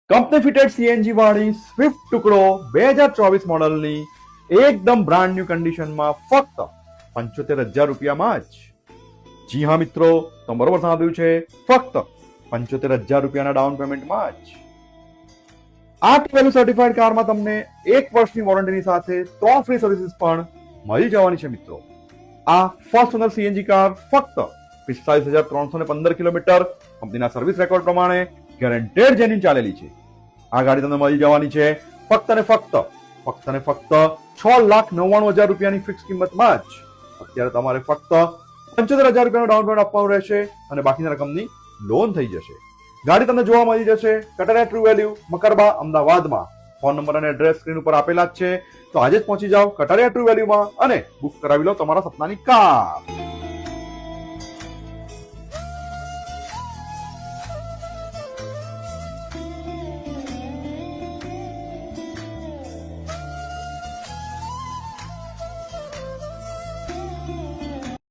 Company fitted CNG વાળી Swift ટુકડો 2024 મોડલની એકદમ બ્રાન્ડ ન્યુ કન્ડિશનમાં ફક્ત 75,000 રૂપિયામાં જ. જી હા મિત્રો, તમે બરોબર સાંભળ્યું છે, ફક્ત 75,000 રૂપિયાના ડાઉન પેમેન્ટમાં જ. આ ટી-વેલ્યુ સર્ટિફાઈડ કારમાં તમને 1 વર્ષની વોરંટીની સાથે 3 ફ્રી સર્વિસીસ પણ મળી જવાની છે મિત્રો. આ ફર્સ્ટ ઓનર સીએનજી કાર ફક્ત 45,315 કિલોમીટર કંપનીના સર્વિસ રેકોર્ડ પ્રમાણે ગેરંટેડ જેન્યુઇન ચાલેલી છે. આ ગાડી તમને મળી જવાની છે ફક્ત ને ફક્ત 6,99,000 રૂપિયાની ફિક્સ કિંમતમાં જ. અત્યારે તમારે ફક્ત 75,000 રૂપિયાનું ડાઉન પેમેન્ટ આપવાનું રહેશે અને બાકીની રકમની લોન થઈ જશે. ગાડી તમને જોવા મળી જશે કટારિયા ટ્રુ વેલ્યુ, મકરબા, અમદાવાદમાં. ફોન નંબર અને એડ્રેસ સ્ક્રીન ઉપર આપેલા જ છે, તો આજે જ પહોંચી જાઓ કટારિયા ટ્રુ વેલ્યુમાં અને બુક કરાવી લો તમારા સપનાની કાર.